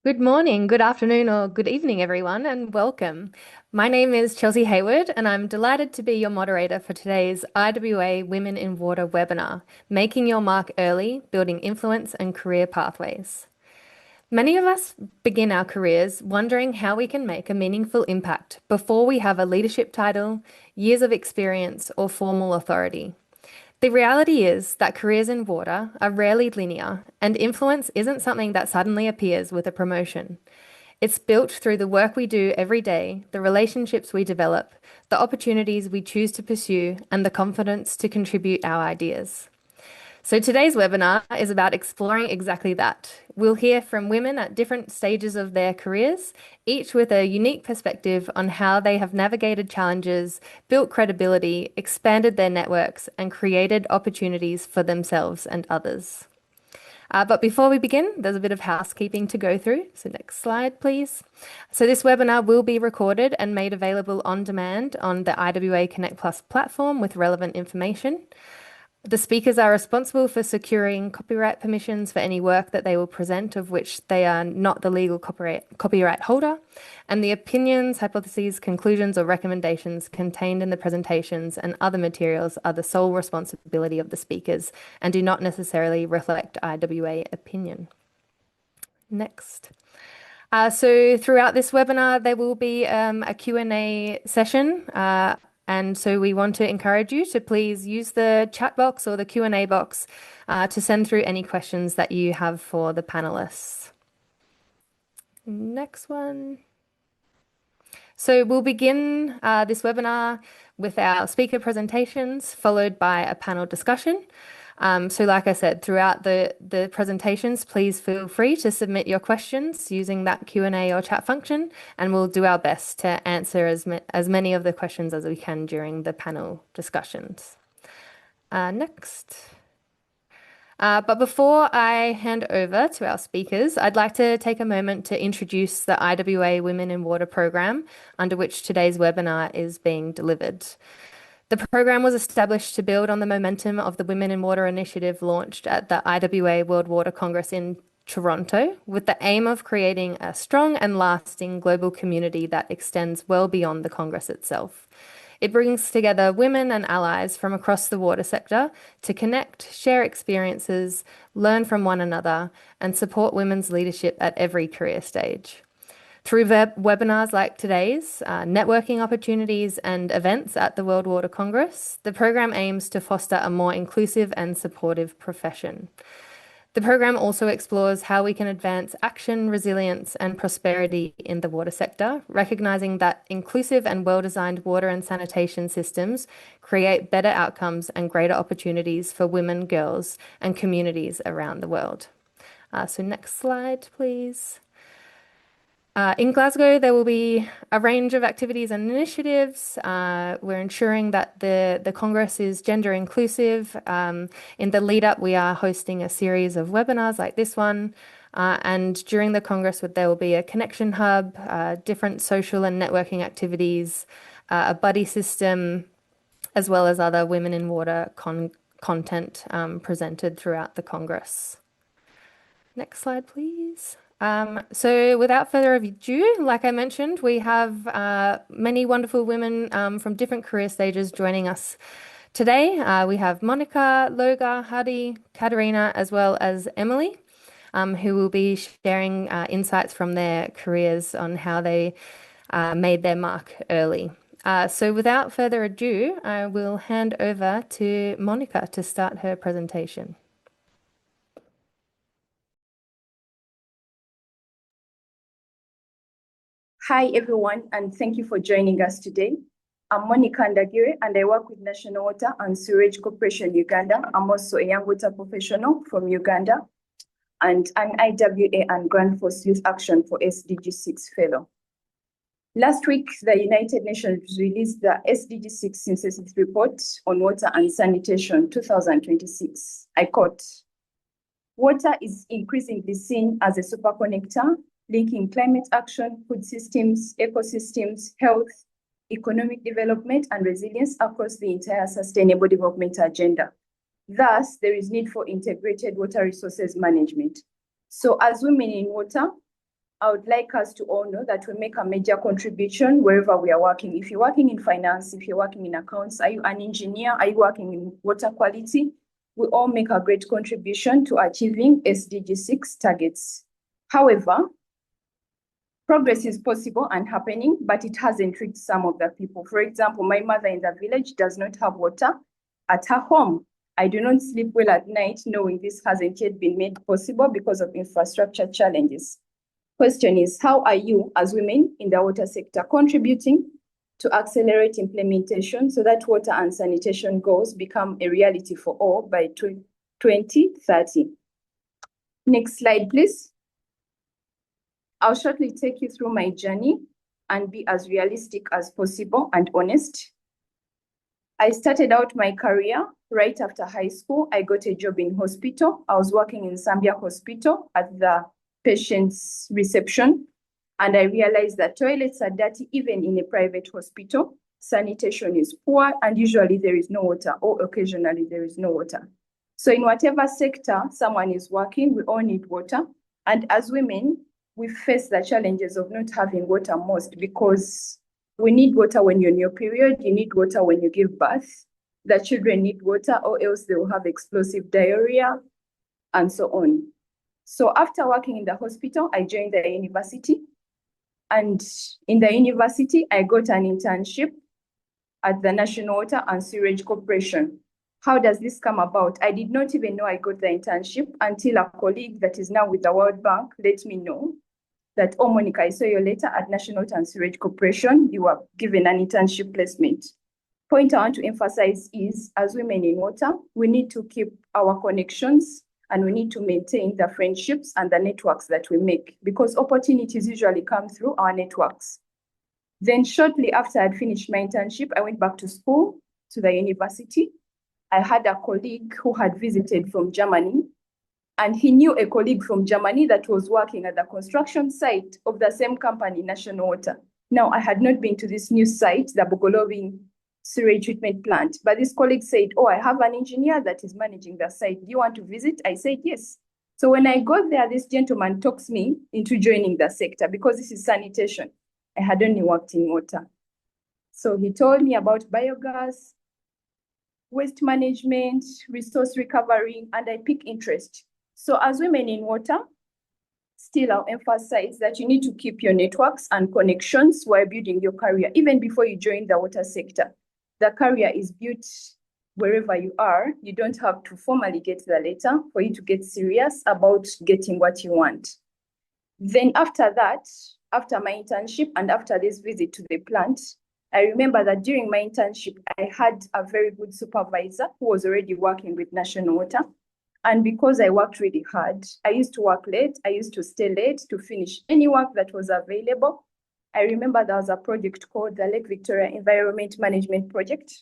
Good morning, good afternoon, or good evening, everyone, and welcome. My name is Chelsea Hayward, and I'm delighted to be your moderator for today's IWA Women in Water webinar, Making Your Mark Early, Building Influence and Career Pathways. Many of us begin our careers wondering how we can make a meaningful impact before we have a leadership title, years of experience, or formal authority. The reality is that careers in water are rarely linear, and influence isn't something that suddenly appears with a promotion. It's built through the work we do every day, the relationships we develop, the opportunities we choose to pursue, and the confidence to contribute our ideas. So today's webinar is about exploring exactly that. We'll hear from women at different stages of their careers, each with a unique perspective on how they have navigated challenges, built credibility, expanded their networks, and created opportunities for themselves and others. But before we begin, there's a bit of housekeeping to go through. So next slide, please. So this webinar will be recorded and made available on demand on the IWA Connect Plus platform with relevant information. The speakers are responsible for securing copyright permissions for any work that they will present of which they are not the legal copyright holder, and the opinions, hypotheses, conclusions, or recommendations contained in the presentations and other materials are the sole responsibility of the speakers and do not necessarily reflect IWA opinion. Next. So throughout this webinar, there will be a Q&A session. And so we want to encourage you to please use the chat box or the Q&A box to send through any questions that you have for the panelists. Next one. So we'll begin this webinar with our speaker presentations, followed by a panel discussion. So like I said, throughout the presentations, please feel free to submit your questions using that Q&A or chat function, and we'll do our best to answer as many of the questions as we can during the panel discussions. Next. But before I hand over to our speakers, I'd like to take a moment to introduce the IWA Women in Water program, under which today's webinar is being delivered. The program was established to build on the momentum of the Women in Water initiative launched at the IWA World Water Congress in Toronto, with the aim of creating a strong and lasting global community that extends well beyond the Congress itself. It brings together women and allies from across the water sector to connect, share experiences, learn from one another, and support women's leadership at every career stage. Through webinars like today's, networking opportunities and events at the World Water Congress, the program aims to foster a more inclusive and supportive profession. The program also explores how we can advance action, resilience, and prosperity in the water sector, recognising that inclusive and well-designed water and sanitation systems create better outcomes and greater opportunities for women, girls, and communities around the world. So next slide, please. In Glasgow, there will be a range of activities and initiatives. We're ensuring that the Congress is gender inclusive. In the lead up, we are hosting a series of webinars like this one. And during the Congress, there will be a connection hub, different social and networking activities, a buddy system, as well as other Women in Water content presented throughout the Congress. Next slide, please. So without further ado, like I mentioned, we have many wonderful women from different career stages joining us today. We have Monica, Loga, Hadi, Katerina, as well as Emily, who will be sharing insights from their careers on how they made their mark early. So without further ado, I will hand over to Monica to start her presentation. Hi, everyone, and thank you for joining us today. I'm Monica Ndagire, and I work with National Water and Sewerage Corporation Uganda. I'm also a young water professional from Uganda and an IWA and Grand Force Youth Action for SDG 6 Fellow. Last week, the United Nations released the SDG 6 Synthesis Report on Water and Sanitation 2026. I quote, "Water is increasingly seen as a superconnector linking climate action, food systems, ecosystems, health, economic development, and resilience across the entire Sustainable Development Agenda. Thus, there is need for integrated water resources management." So as women in water, I would like us to all know that we make a major contribution wherever we are working. If you're working in finance, if you're working in accounts, are you an engineer? Are you working in water quality? We all make a great contribution to achieving SDG 6 targets. However, progress is possible and happening, but it hasn't reached some of the people. For example, my mother in the village does not have water at her home. I do not sleep well at night knowing this hasn't yet been made possible because of infrastructure challenges. Question is, how are you as women in the water sector contributing to accelerate implementation so that water and sanitation goals become a reality for all by 2030? Next slide, please. I'll shortly take you through my journey and be as realistic as possible and honest. I started out my career right after high school. I got a job in hospital. I was working in Zambia Hospital at the patient's reception, and I realized that toilets are dirty even in a private hospital. Sanitation is poor, and usually there is no water, or occasionally there is no water. So in whatever sector someone is working, we all need water. And as women, we face the challenges of not having water most, because we need water when you're in your period, you need water when you give birth, the children need water or else they will have explosive diarrhea, and so on. So after working in the hospital, I joined the university. And in the university, I got an internship at the National Water and Sewerage Corporation. How does this come about? I did not even know I got the internship until a colleague that is now with the World Bank let me know that, oh, Monica, I saw your letter at National Water and Sewerage Corporation. You were given an internship placement. Point I want to emphasize is, as women in water, we need to keep our connections and we need to maintain the friendships and the networks that we make, because opportunities usually come through our networks. Then shortly after I'd finished my internship, I went back to school, to the university. I had a colleague who had visited from Germany, and he knew a colleague from Germany that was working at the construction site of the same company, National Water. Now, I had not been to this new site, the Bogolovi sewage treatment plant, but this colleague said, oh, I have an engineer that is managing the site. Do you want to visit? I said, yes. So when I got there, this gentleman talks me into joining the sector because this is sanitation. I had only worked in water. So he told me about biogas, waste management, resource recovery, and I picked interest. So as women in water, still I'll emphasize that you need to keep your networks and connections while building your career, even before you join the water sector. The career is built wherever you are. You don't have to formally get the letter for you to get serious about getting what you want. Then after that, after my internship and after this visit to the plant, I remember that during my internship, I had a very good supervisor who was already working with National Water. And because I worked really hard, I used to work late, I used to stay late to finish any work that was available. I remember there was a project called the Lake Victoria Environment Management Project.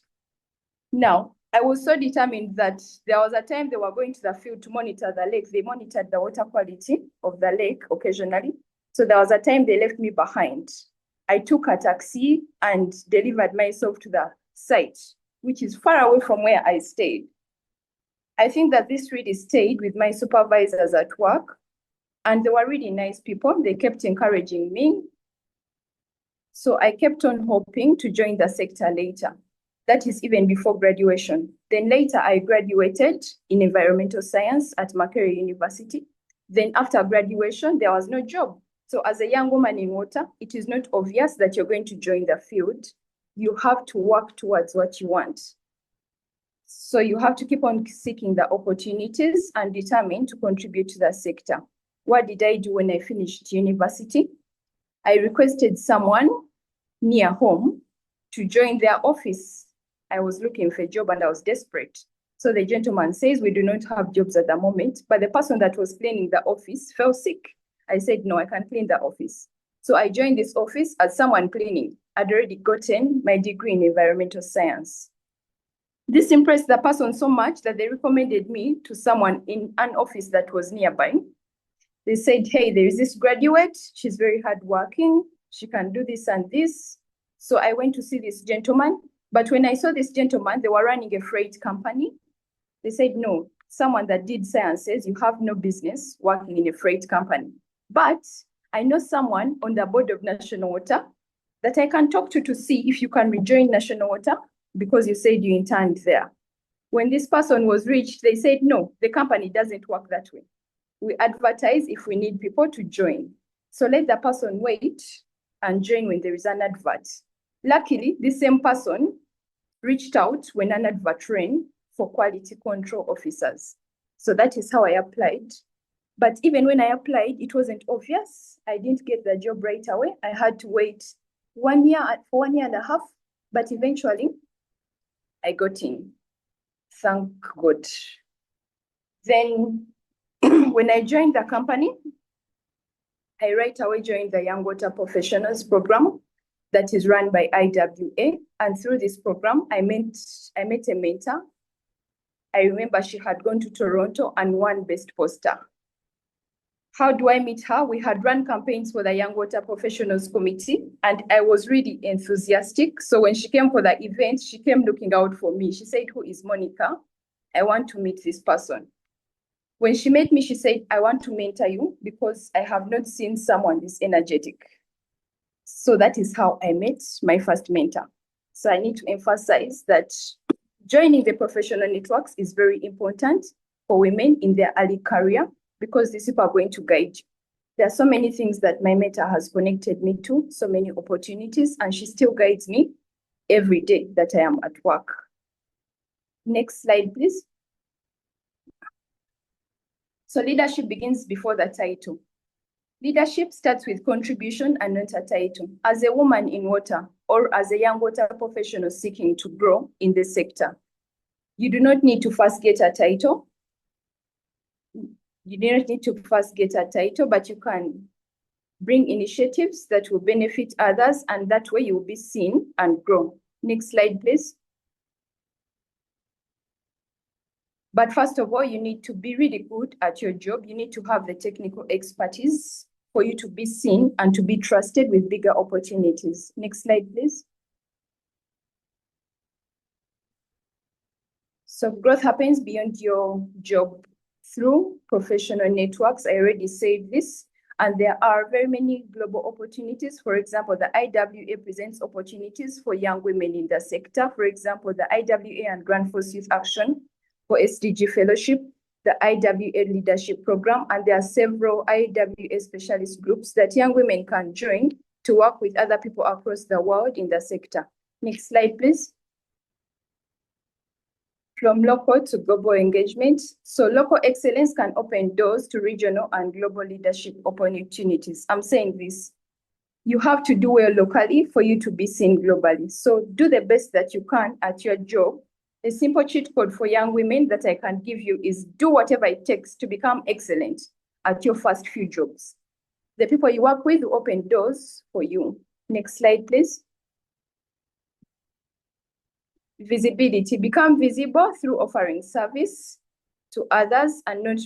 Now, I was so determined that there was a time they were going to the field to monitor the lake. They monitored the water quality of the lake occasionally. So there was a time they left me behind. I took a taxi and delivered myself to the site, which is far away from where I stayed. I think that this really stayed with my supervisors at work, and they were really nice people. They kept encouraging me. So I kept on hoping to join the sector later. That is even before graduation. Then later I graduated in environmental science at Makerere University. Then after graduation, there was no job. So as a young woman in water, it is not obvious that you're going to join the field. You have to work towards what you want. So you have to keep on seeking the opportunities and determined to contribute to the sector. What did I do when I finished university? I requested someone near home to join their office. I was looking for a job and I was desperate. So the gentleman says, we do not have jobs at the moment, but the person that was cleaning the office fell sick. I said, no, I can clean the office. So I joined this office as someone cleaning. I'd already gotten my degree in environmental science. This impressed the person so much that they recommended me to someone in an office that was nearby. They said, hey, there is this graduate. She's very hardworking. She can do this and this. So I went to see this gentleman. But when I saw this gentleman, they were running a freight company. They said, no, someone that did science says you have no business working in a freight company. But I know someone on the board of National Water that I can talk to see if you can rejoin National Water because you said you interned there. When this person was reached, they said, no, the company doesn't work that way. We advertise if we need people to join. So let the person wait and join when there is an advert. Luckily, the same person reached out when an advert ran for quality control officers. So that is how I applied. But even when I applied, it wasn't obvious. I didn't get the job right away. I had to wait 1 year for 1 year and a half, but eventually I got in. Thank God. Then when I joined the company, I right away joined the Young Water Professionals program that is run by IWA. And through this program, I met a mentor. I remember she had gone to Toronto and won Best Poster. How do I meet her? We had run campaigns for the Young Water Professionals Committee, and I was really enthusiastic. So when she came for the event, she came looking out for me. She said, who is Monica? I want to meet this person. When she met me, she said, I want to mentor you because I have not seen someone this energetic. So that is how I met my first mentor. So I need to emphasize that joining the professional networks is very important for women in their early career because these people are going to guide you. There are so many things that my mentor has connected me to, so many opportunities, and she still guides me every day that I am at work. Next slide, please. So leadership begins before the title. Leadership starts with contribution and not a title. As a woman in water or as a young water professional seeking to grow in the sector, you do not need to first get a title. You do not need to first get a title, but you can bring initiatives that will benefit others, and that way you will be seen and grow. Next slide, please. But first of all, you need to be really good at your job. You need to have the technical expertise for you to be seen and to be trusted with bigger opportunities. Next slide, please. So growth happens beyond your job through professional networks. I already said this, and there are very many global opportunities. For example, the IWA presents opportunities for young women in the sector. For example, the IWA and Grand Force Youth Action for SDG Fellowship, the IWA Leadership Program, and there are several IWA specialist groups that young women can join to work with other people across the world in the sector. Next slide, please. From local to global engagement. So local excellence can open doors to regional and global leadership opportunities. I'm saying this, you have to do well locally for you to be seen globally. So do the best that you can at your job. A simple cheat code for young women that I can give you is do whatever it takes to become excellent at your first few jobs. The people you work with will open doors for you. Next slide, please. Visibility. Become visible through offering service to others and not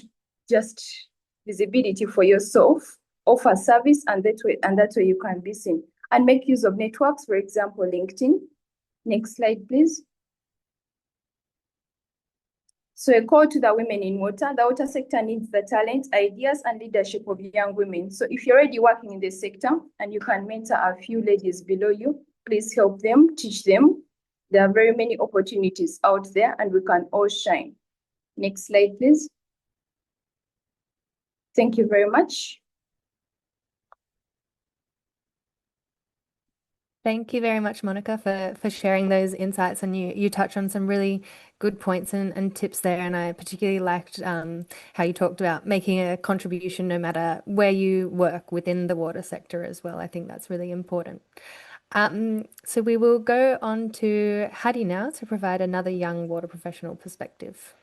just visibility for yourself. Offer service, and that way you can be seen. And make use of networks, for example, LinkedIn. Next slide, please. So a call to the women in water. The water sector needs the talent, ideas, and leadership of young women. So if you're already working in this sector and you can mentor a few ladies below you, please help them, teach them. There are very many opportunities out there and we can all shine. Next slide, please. Thank you very much. Thank you very much, Monica, for sharing those insights. And you touched on some really good points and tips there. And I particularly liked how you talked about making a contribution no matter where you work within the water sector as well. I think that's really important. So we will go on to Hattie now to provide another young water professional perspective.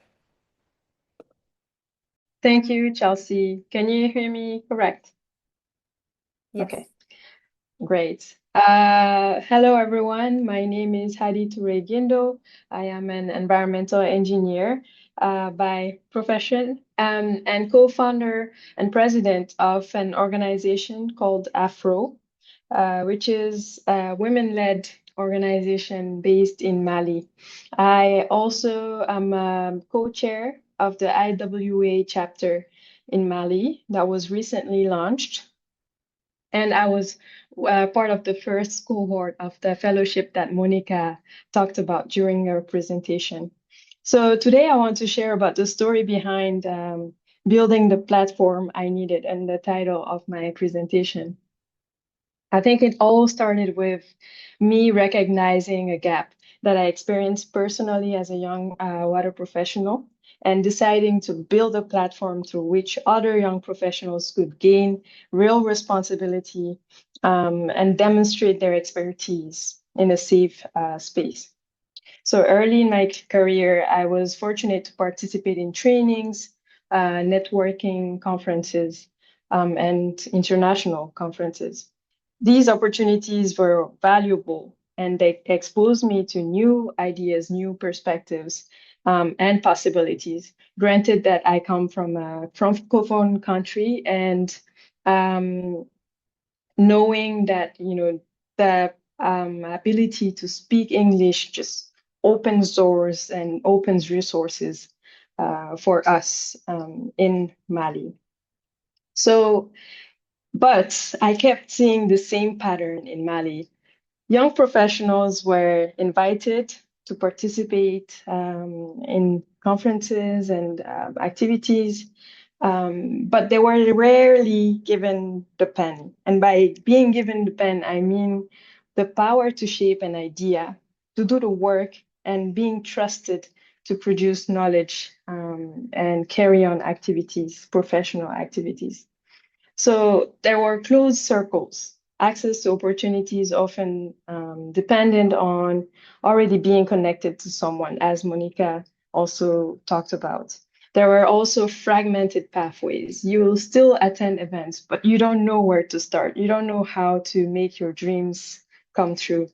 Thank you, Chelsea. Can you hear me correct? Yes. Okay, great. Hello, everyone. My name is Hadi Toure Gindo. I am an environmental engineer by profession and co-founder and president of an organization called AFRO, which is a women-led organization based in Mali. I also am a co-chair of the IWA chapter in Mali that was recently launched. And I was part of the first cohort of the fellowship that Monica talked about during her presentation. So today I want to share about the story behind building the platform I needed and the title of my presentation. I think it all started with me recognizing a gap that I experienced personally as a young water professional and deciding to build a platform through which other young professionals could gain real responsibility and demonstrate their expertise in a safe space. So early in my career, I was fortunate to participate in trainings, networking conferences, and international conferences. These opportunities were valuable and they exposed me to new ideas, new perspectives, and possibilities. Granted that I come from a francophone country and um, knowing that, the ability to speak English just opens doors and opens resources for us in Mali. So, but I kept seeing the same pattern in Mali. Young professionals were invited to participate in conferences and activities, but they were rarely given the pen. And by being given the pen, I mean the power to shape an idea, to do the work, and being trusted to produce knowledge and carry on activities, professional activities. So there were closed circles. Access to opportunities often dependent on already being connected to someone, as Monica also talked about. There were also fragmented pathways. You will still attend events, but you don't know where to start. You don't know how to make your dreams come true.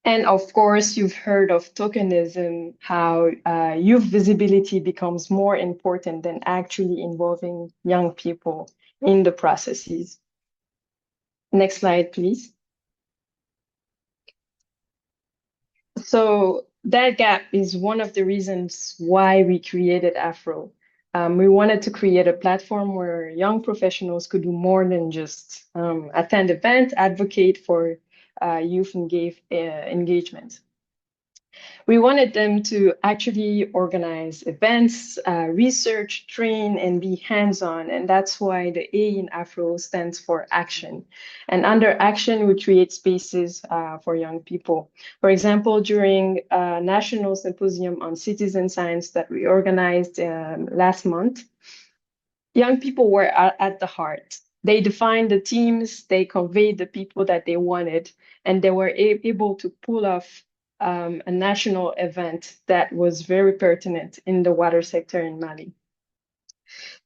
And of course, you've heard of tokenism, how youth visibility becomes more important than actually involving young people in the processes. Next slide, please. So that gap is one of the reasons why we created Afro. We wanted to create a platform where young professionals could do more than just attend events, advocate for youth engagement. We wanted them to actually organize events, research, train, and be hands-on. And that's why the A in Afro stands for action. And under action, we create spaces for young people. For example, during a national symposium on citizen science that we organized last month, young people were at the heart. They defined the teams, they conveyed the people that they wanted, and they were able to pull off a national event that was very pertinent in the water sector in Mali.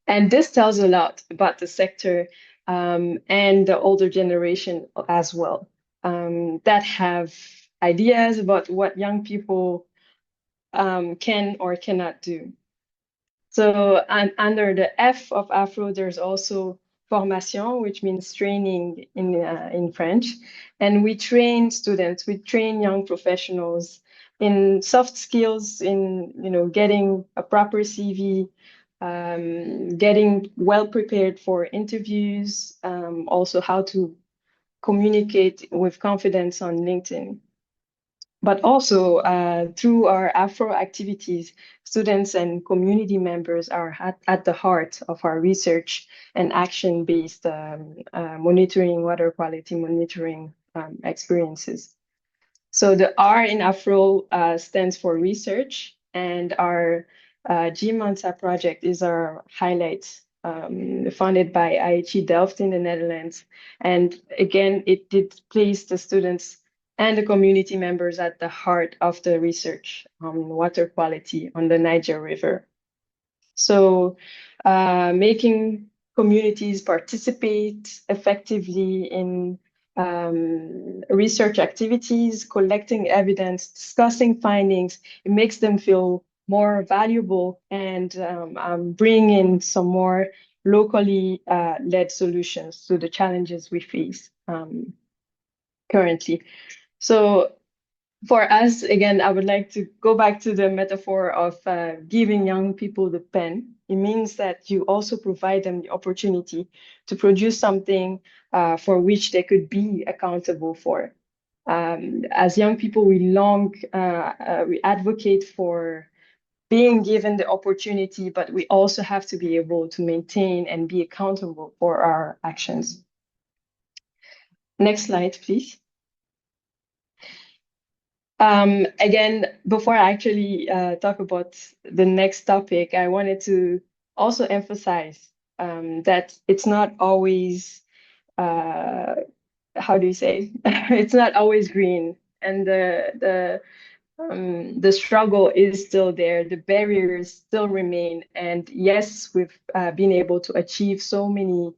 And this tells a lot about the sector and the older generation as well, that have ideas about what young people can or cannot do. So under the F of Afro, there's also formation, which means training in French. And we train students, we train young professionals in soft skills, in getting a proper CV, getting well prepared for interviews, also how to communicate with confidence on LinkedIn. But also through our Afro activities, students and community members are at the heart of our research and action-based monitoring, water quality monitoring experiences. So the R in Afro stands for research, and our GMANSA project is our highlight, funded by IHE Delft in the Netherlands. And again, it did place the students and the community members at the heart of the research on water quality on the Niger River. So making communities participate effectively in research activities, collecting evidence, discussing findings, it makes them feel more valuable and bring in some more locally led solutions to the challenges we face currently. So for us, again, I would like to go back to the metaphor of giving young people the pen. It means that you also provide them the opportunity to produce something for which they could be accountable for. As young people, we advocate for being given the opportunity, but we also have to be able to maintain and be accountable for our actions. Next slide, please. Again, before I actually talk about the next topic, I wanted to also emphasize that it's not always, how do you say, it's not always green. And the struggle is still there, the barriers still remain. And yes, we've been able to achieve so many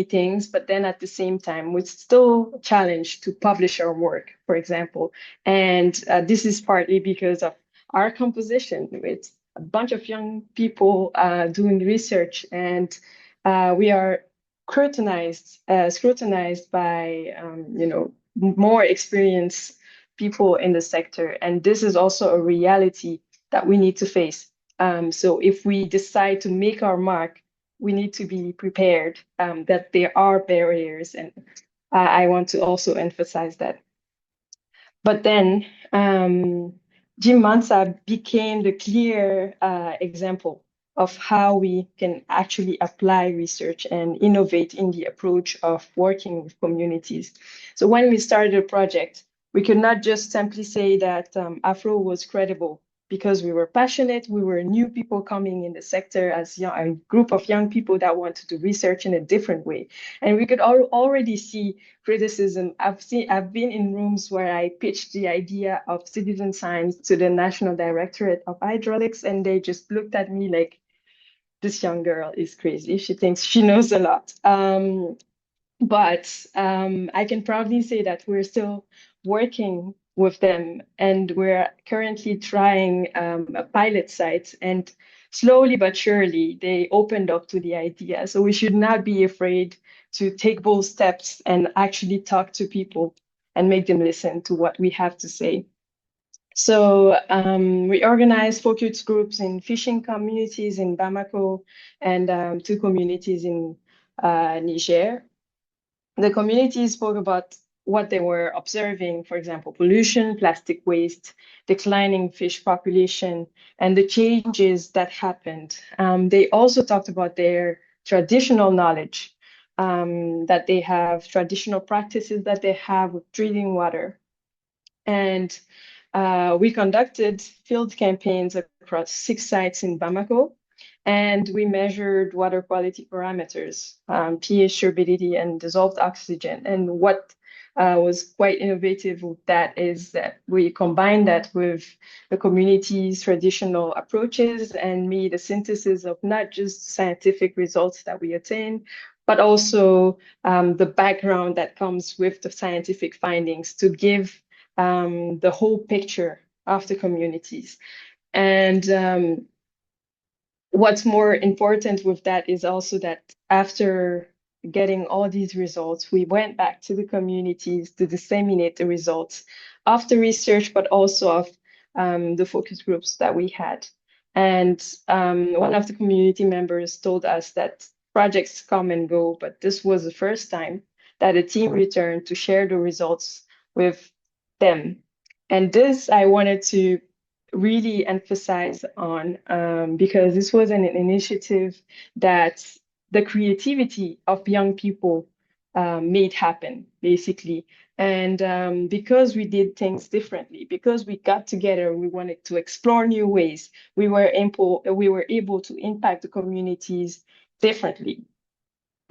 things, but then at the same time, we're still challenged to publish our work, for example. And this is partly because of our composition. It's a bunch of young people doing research, and we are scrutinized by more experienced people in the sector. And this is also a reality that we need to face. So if we decide to make our mark, we need to be prepared that there are barriers. And I want to also emphasize that. But then Jim Mansa became the clear example of how we can actually apply research and innovate in the approach of working with communities. So when we started a project, we could not just simply say that Afro was credible because we were passionate, we were new people coming in the sector as a group of young people that want to do research in a different way. And we could already see criticism. I've been in rooms where I pitched the idea of citizen science to the National Directorate of Hydraulics, and they just looked at me like, this young girl is crazy. She thinks she knows a lot. But I can proudly say that we're still working with them, and we're currently trying a pilot site, and slowly but surely they opened up to the idea. So we should not be afraid to take bold steps and actually talk to people and make them listen to what we have to say. So we organize focus groups in fishing communities in Bamako and 2 communities in Niger. The communities spoke about what they were observing, for example, pollution, plastic waste, declining fish population, and the changes that happened. They also talked about their traditional knowledge, that they have traditional practices that they have with drinking water. And we conducted field campaigns across 6 sites in Bamako, and we measured water quality parameters, pH, turbidity, and dissolved oxygen. And what was quite innovative with that is that we combined that with the community's traditional approaches and made a synthesis of not just scientific results that we attained, but also the background that comes with the scientific findings to give the whole picture of the communities. And what's more important with that is also that after getting all these results, we went back to the communities to disseminate the results of the research, but also of the focus groups that we had. And one of the community members told us that projects come and go, but this was the first time that a team returned to share the results with them. And this I wanted to really emphasize on because this was an initiative that the creativity of young people made happen, basically. And because we did things differently, because we got together, we wanted to explore new ways, we were able to impact the communities differently.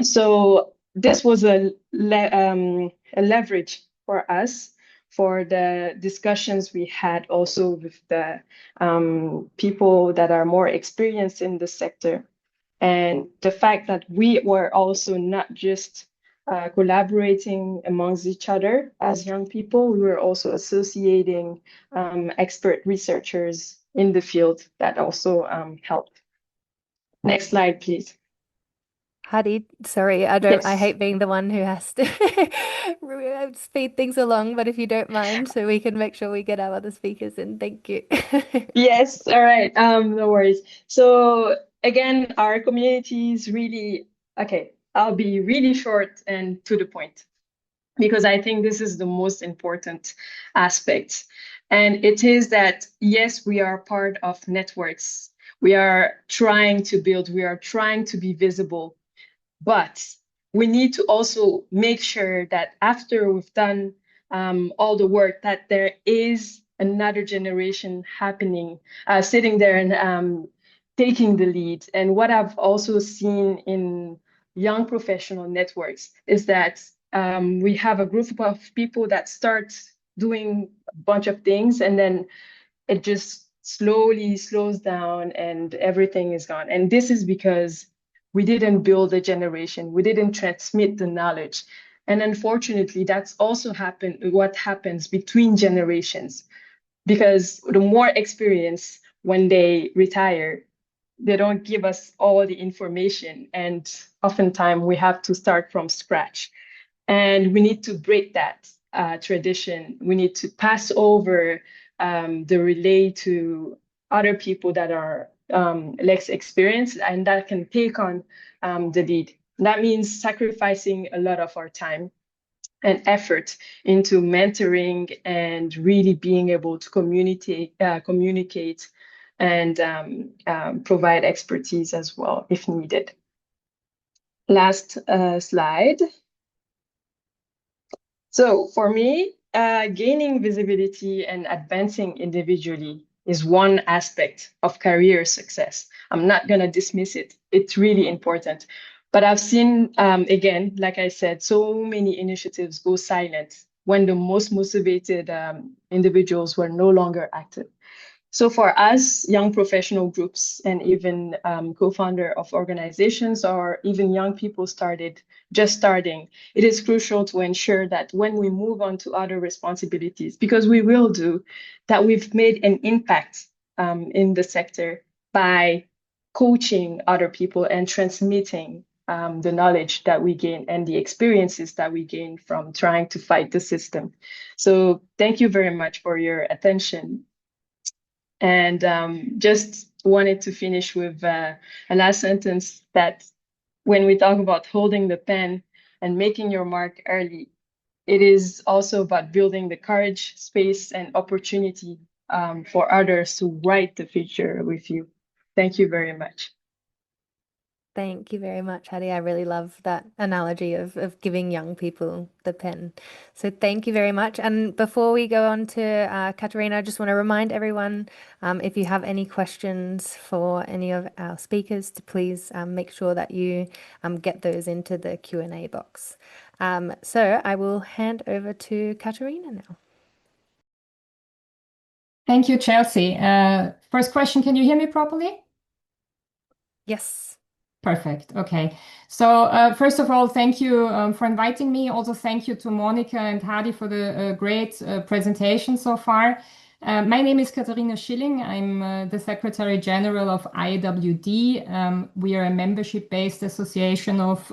So this was a leverage for us for the discussions we had also with the people that are more experienced in the sector. And the fact that we were also not just collaborating amongst each other as young people, we were also associating expert researchers in the field that also helped. Next slide, please. Hadi, sorry, I Yes. hate being the one who has to speed things along, but if you don't mind, so we can make sure we get our other speakers in. Thank you. Yes, all right. No worries. So again, our community is really okay. I'll be really short and to the point because I think this is the most important aspect. And it is that, yes, we are part of networks. We are trying to build, we are trying to be visible, but we need to also make sure that after we've done all the work, that there is another generation happening, sitting there and taking the lead. And what I've also seen in young professional networks is that we have a group of people that start doing a bunch of things, and then it just slowly slows down and everything is gone. And this is because we didn't build a generation, we didn't transmit the knowledge. And unfortunately, that's also what happens between generations, because the more experience, when they retire, they don't give us all the information. And oftentimes we have to start from scratch. And we need to break that tradition. We need to pass over the relay to other people that are less experienced and that can take on the lead. That means sacrificing a lot of our time and effort into mentoring and really being able to communicate and provide expertise as well if needed. Last slide. So for me, gaining visibility and advancing individually is one aspect of career success. I'm not going to dismiss it. It's really important. But I've seen, again, like I said, so many initiatives go silent when the most motivated individuals were no longer active. So for us, young professional groups and even co-founder of organizations or even young people just starting, it is crucial to ensure that when we move on to other responsibilities, because we will do, that we've made an impact in the sector by coaching other people and transmitting the knowledge that we gain and the experiences that we gain from trying to fight the system. So thank you very much for your attention. And just wanted to finish with a last sentence that when we talk about holding the pen and making your mark early, it is also about building the courage, space, and opportunity for others to write the future with you. Thank you very much. Thank you very much, Hattie. I really love that analogy of giving young people the pen. So thank you very much. And before we go on to Katerina, I just want to remind everyone, if you have any questions for any of our speakers, to please make sure that you get those into the Q&A box. So I will hand over to Katerina now. Thank you, Chelsea. First question, can you hear me properly? Yes. Perfect. Okay. So first of all, thank you for inviting me. Also, thank you to Monica and Hadi for the great presentation so far. My name is Katharina Schilling. I'm the Secretary General of IWD. We are a membership-based association of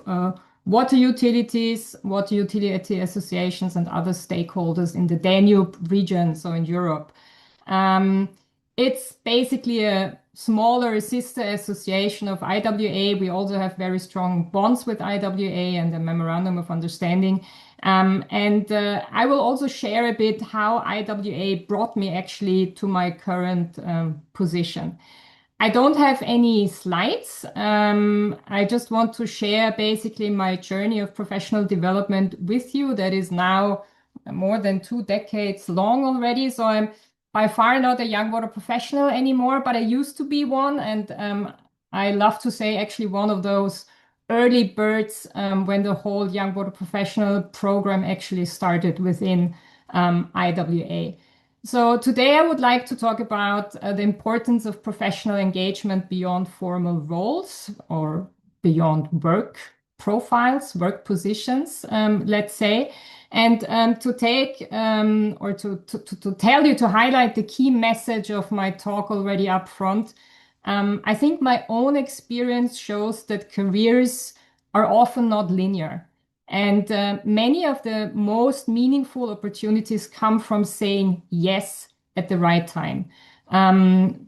water utilities, water utility associations, and other stakeholders in the Danube region, so in Europe. It's basically a smaller sister association of IWA. We also have very strong bonds with IWA and a memorandum of understanding. I will also share a bit how IWA brought me actually to my current position. I don't have any slides. I just want to share basically my journey of professional development with you that is now more than 2 decades long already. So I'm by far not a young water professional anymore, but I used to be one. And I love to say actually one of those early birds when the whole young water professional program actually started within IWA. So today I would like to talk about the importance of professional engagement beyond formal roles or beyond work profiles, work positions, let's say. And to take or to tell you, to highlight the key message of my talk already up front, I think my own experience shows that careers are often not linear. And many of the most meaningful opportunities come from saying yes at the right time.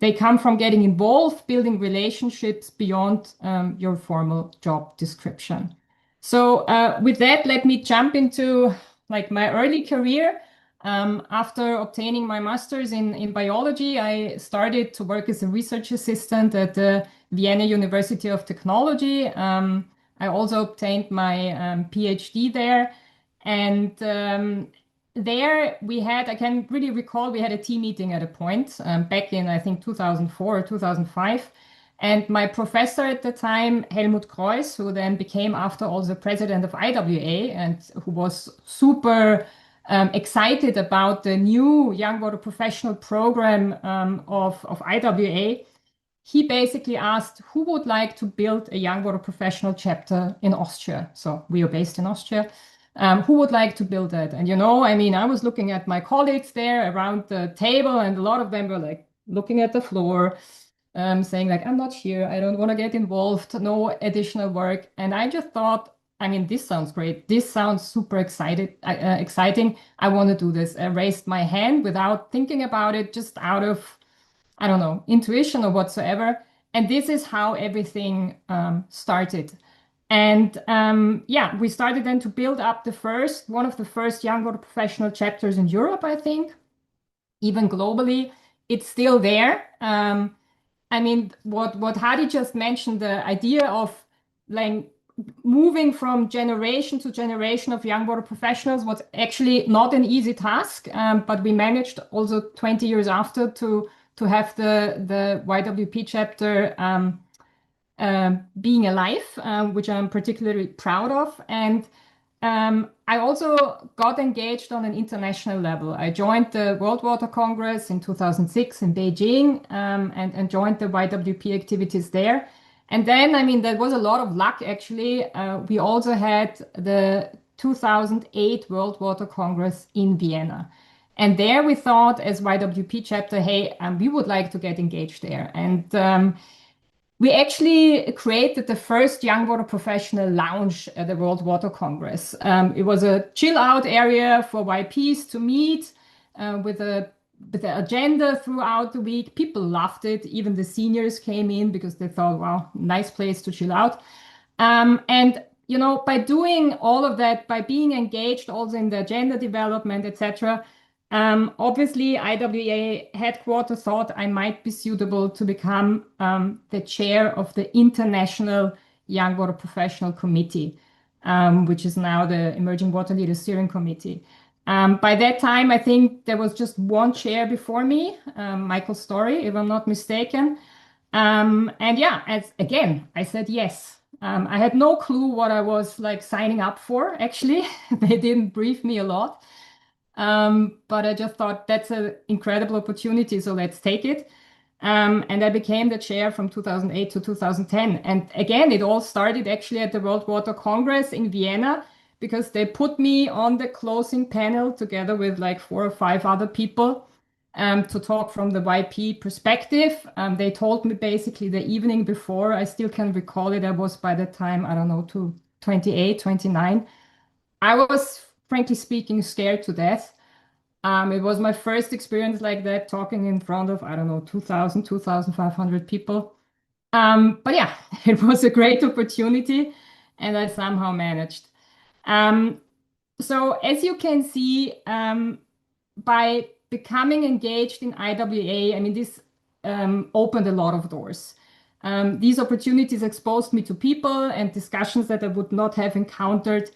They come from getting involved, building relationships beyond your formal job description. So with that, let me jump into like my early career. After obtaining my master's in biology, I started to work as a research assistant at the Vienna University of Technology. I also obtained my PhD there. And there we had, I can really recall, we had a team meeting at a point back in, I think, 2004 or 2005. And my professor at the time, Helmut Kreuss, who then became after all the president of IWA and who was super excited about the new young water professional program of IWA, he basically asked who would like to build a young water professional chapter in Austria. So we are based in Austria. Who would like to build that? And I mean, I was looking at my colleagues there around the table, and a lot of them were like looking at the floor, saying like, I'm not here. I don't want to get involved. No additional work. And I just thought, I mean, this sounds great. This sounds super exciting. I want to do this. I raised my hand without thinking about it, just out of, I don't know, intuition or whatsoever. And this is how everything started. And yeah, we started then to build up one of the first young water professional chapters in Europe, I think, even globally. It's still there. I mean, what Hadi just mentioned, the idea of like moving from generation to generation of young water professionals was actually not an easy task, but we managed also 20 years after to have the YWP chapter being alive, which I'm particularly proud of. And I also got engaged on an international level. I joined the World Water Congress in 2006 in Beijing, and joined the YWP activities there. And then, I mean, there was a lot of luck, actually. We also had the 2008 World Water Congress in Vienna. And there we thought, as YWP chapter, hey, we would like to get engaged there. And we actually created the first young water professional lounge at the World Water Congress. It was a chill out area for YPs to meet with the agenda throughout the week. People loved it. Even the seniors came in because they thought, wow, nice place to chill out. And by doing all of that, by being engaged also in the agenda development, etc., obviously, IWA headquarters thought I might be suitable to become the chair of the International Young Water Professional Committee, which is now the Emerging Water Leaders Steering Committee. By that time, I think there was just one chair before me, Michael Story, if I'm not mistaken. And yeah, again, I said yes. I had no clue what I was like signing up for, actually. They didn't brief me a lot. But I just thought that's an incredible opportunity, so let's take it. And I became the chair from 2008 to 2010. And again, it all started actually at the World Water Congress in Vienna, because they put me on the closing panel together with like 4 or 5 other people to talk from the YP perspective. They told me basically the evening before, I still can recall it, I was by the time, I don't know, 28, 29. I was, frankly speaking, scared to death. It was my first experience like that, talking in front of, I don't know, 2,000, 2,500 people. But yeah, it was a great opportunity, and I somehow managed. So as you can see, by becoming engaged in IWA, I mean, this opened a lot of doors. These opportunities exposed me to people and discussions that I would not have encountered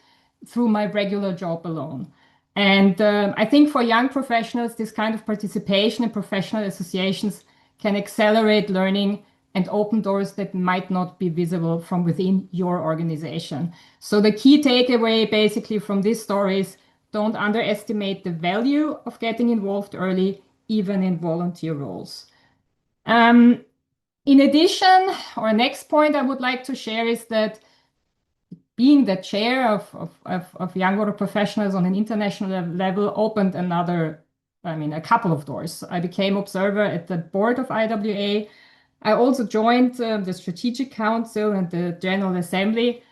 through my regular job alone. And I think for young professionals, this kind of participation in professional associations can accelerate learning and open doors that might not be visible from within your organization. So the key takeaway basically from this story is, don't underestimate the value of getting involved early, even in volunteer roles. In addition, or next point I would like to share is that being the chair of young water professionals on an international level opened a couple of doors. I became observer at the board of IWA. I also joined the Strategic Council and the General Assembly.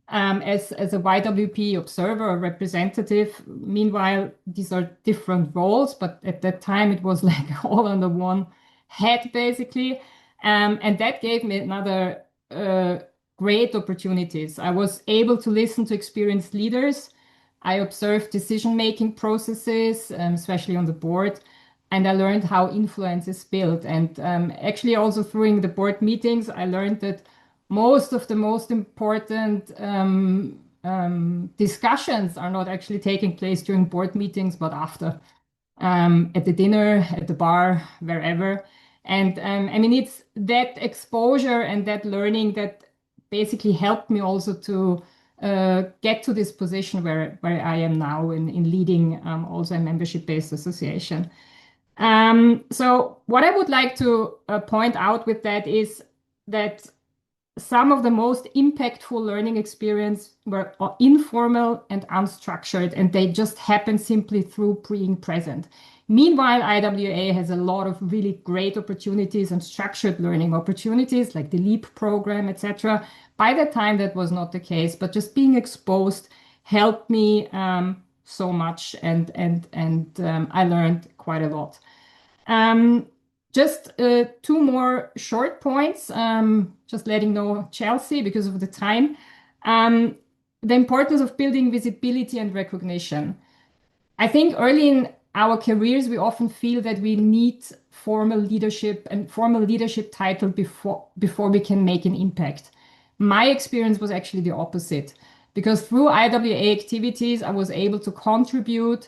as a YWP observer or representative. Meanwhile, these are different roles, but at that time it was like all under one head, basically. And that gave me another great opportunities. I was able to listen to experienced leaders. I observed decision-making processes, especially on the board, and I learned how influence is built. And actually, also during the board meetings, I learned that most of the most important discussions are not actually taking place during board meetings, but after, at the dinner, at the bar, wherever. And I mean, it's that exposure and that learning that basically helped me also to get to this position where I am now in leading also a membership-based association. So what I would like to point out with that is that some of the most impactful learning experience were informal and unstructured, and they just happen simply through being present. Meanwhile, IWA has a lot of really great opportunities and structured learning opportunities like the LEAP program, etc. By that time, that was not the case, but just being exposed helped me so much, and I learned quite a lot. Um, just two more short points, just letting know Chelsea because of the time. Um, the importance of building visibility and recognition. I think early in our careers, we often feel that we need formal leadership and formal leadership title before we can make an impact. My experience was actually the opposite, because through IWA activities, I was able to contribute,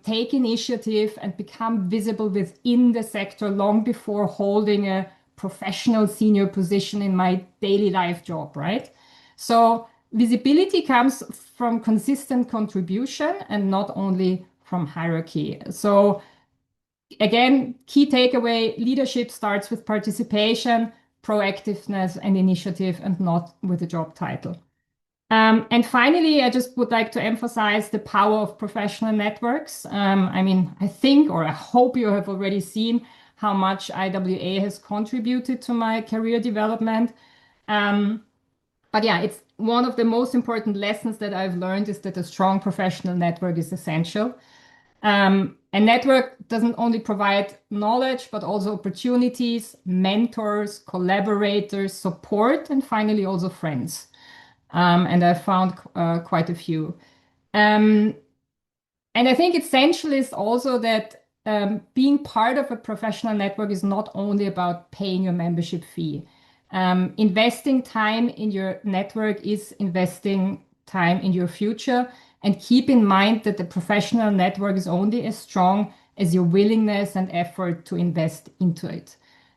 take initiative, and become visible within the sector long before holding a professional senior position in my daily life job, right? So visibility comes from consistent contribution and not only from hierarchy. So again, key takeaway, leadership starts with participation, proactiveness, and initiative, and not with a job title. And finally, I just would like to emphasize the power of professional networks. I mean, I think, or I hope you have already seen how much IWA has contributed to my career development. But yeah, it's one of the most important lessons that I've learned is that a strong professional network is essential. A network doesn't only provide knowledge, but also opportunities, mentors, collaborators, support, and finally also friends. And I've found quite a few. Um, and I think essential is also that being part of a professional network is not only about paying your membership fee. Investing time in your network is investing time in your future. And keep in mind that the professional network is only as strong as your willingness and effort to invest into it.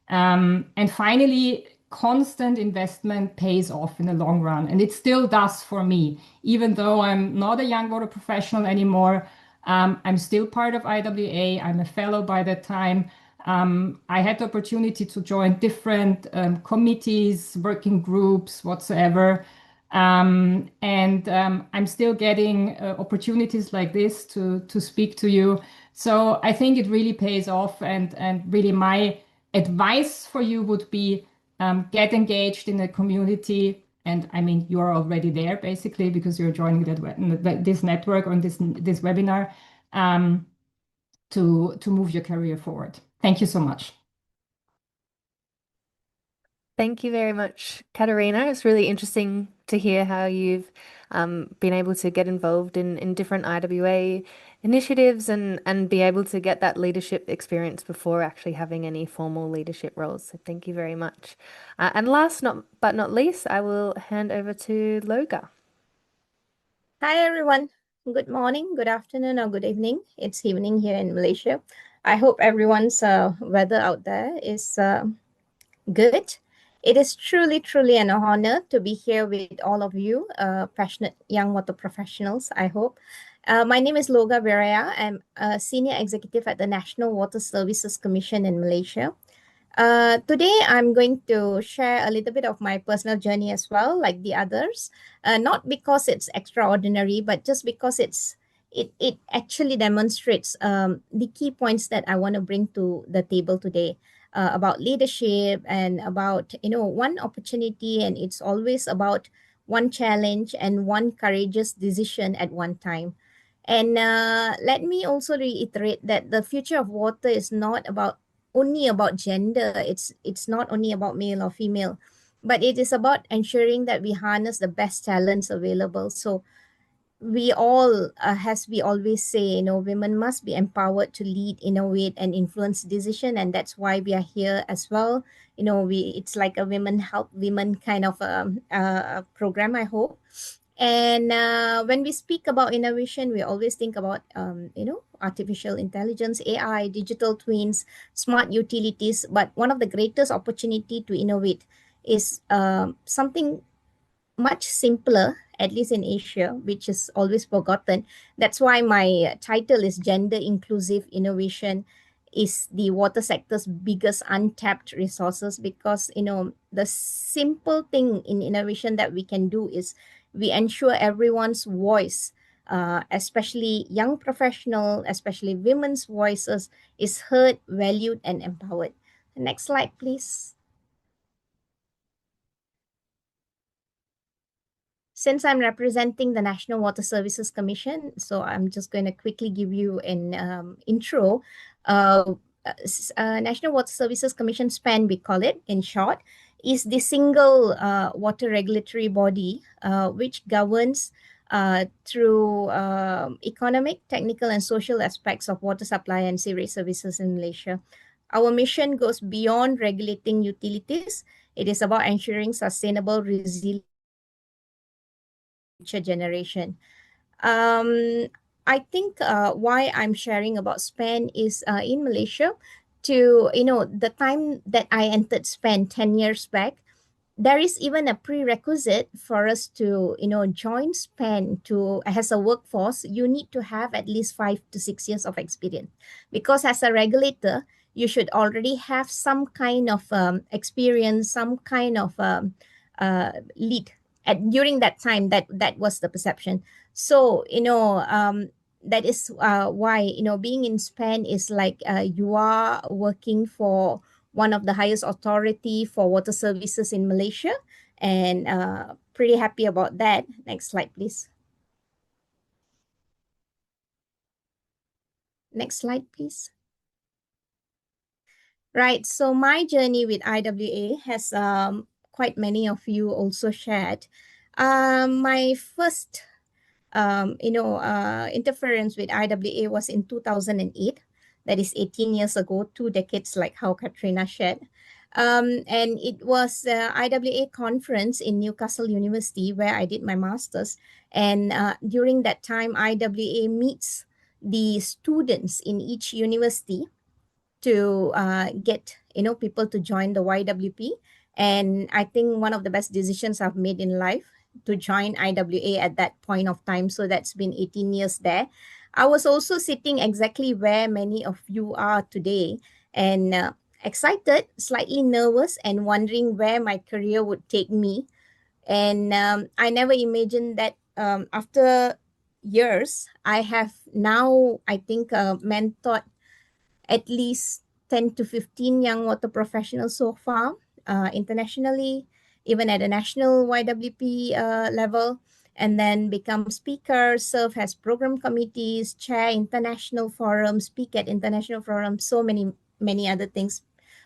And finally, constant investment pays off in the long run. And it still does for me. Even though I'm not a young water professional anymore, I'm still part of IWA. I'm a fellow by that time. I had the opportunity to join different committees, working groups, whatsoever. And I'm still getting opportunities like this to speak to you. So I think it really pays off. And really, my advice for you would be get engaged in the community. And I mean, you're already there basically because you're joining this network on this webinar to move your career forward. Thank you so much. Thank you very much, Katerina. It's really interesting to hear how you've been able to get involved in different IWA initiatives and be able to get that leadership experience before actually having any formal leadership roles. So thank you very much. And last but not least, I will hand over to Loga. Hi, everyone. Good morning, good afternoon, or good evening. It's evening here in Malaysia. I hope everyone's weather out there is good. It is truly an honor to be here with all of you, passionate young water professionals, I hope. My name is Loga Viraya. I'm a senior executive at the National Water Services Commission in Malaysia. Today, I'm going to share a little bit of my personal journey as well, like the others. Not because it's extraordinary, but just because it actually demonstrates the key points that I want to bring to the table today about leadership and about one opportunity, and it's always about one challenge, and one courageous decision at one time. And let me also reiterate that the future of water is not about only about gender. It's not only about male or female, but it is about ensuring that we harness the best talents available. So we all, as we always say, women must be empowered to lead, innovate, and influence decision, and that's why we are here as well. It's like a women help women kind of program, I hope. And when we speak about innovation, we always think about, artificial intelligence, AI, digital twins, smart utilities. But one of the greatest opportunity to innovate is something much simpler, at least in Asia, which is always forgotten. That's why my title is Gender Inclusive Innovation is the water sector's biggest untapped resources, because the simple thing in innovation that we can do is we ensure everyone's voice, especially young professional, especially women's voices, is heard, valued, and empowered. Next slide, please. Since I'm representing the National Water Services Commission, so I'm just going to quickly give you an intro. National Water Services Commission, SPAN, we call it in short, is the single water regulatory body which governs through economic, technical, and social aspects of water supply and sewage services in Malaysia. Our mission goes beyond regulating utilities. It is about ensuring sustainable, resilient future generation. I think why I'm sharing about SPAN is in Malaysia, to the time that I entered SPAN 10 years back, there is even a prerequisite for us to join SPAN to as a workforce. You need to have at least 5 to 6 years of experience, because as a regulator you should already have some kind of experience, some kind of lead during that time. That was the perception. So that is why being in SPAN is like you are working for one of the highest authority for water services in Malaysia, and pretty happy about that. Next slide, please. Next slide, please. Right, so my journey with IWA has quite many of you also shared. My first interference with IWA was in 2008. That is 18 years ago, 2 decades, like how Katrina shared. And it was the IWA conference in Newcastle University where I did my master's. And during that time, IWA meets the students in each university to get people to join the YWP. And I think one of the best decisions I've made in life to join IWA at that point of time. So that's been 18 years there. I was also sitting exactly where many of you are today, and excited, slightly nervous, and wondering where my career would take me. And I never imagined that after years, I have now, I think, mentored at least 10 to 15 young water professionals so far, internationally, even at a national YWP level, and then become speaker, serve as program committees, chair international forums, speak at international forums, so many other things.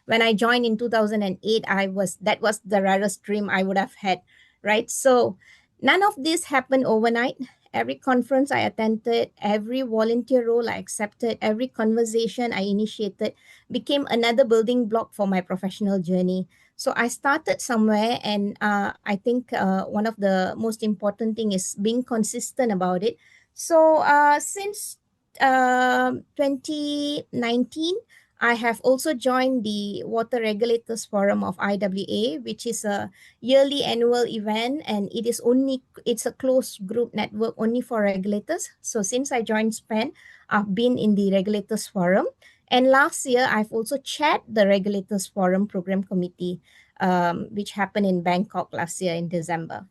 When I joined in 2008, that was the rarest dream I would have had, right? So none of this happened overnight. Every conference I attended, every volunteer role I accepted, every conversation I initiated became another building block for my professional journey. So I started somewhere, and I think one of the most important thing is being consistent about it. So since 2019, I have also joined the Water Regulators Forum of IWA, which is a yearly annual event, and it's a closed group network only for regulators. So since I joined SPAN, I've been in the Regulators Forum. And last year, I've also chaired the Regulators Forum Program Committee, which happened in Bangkok last year in December.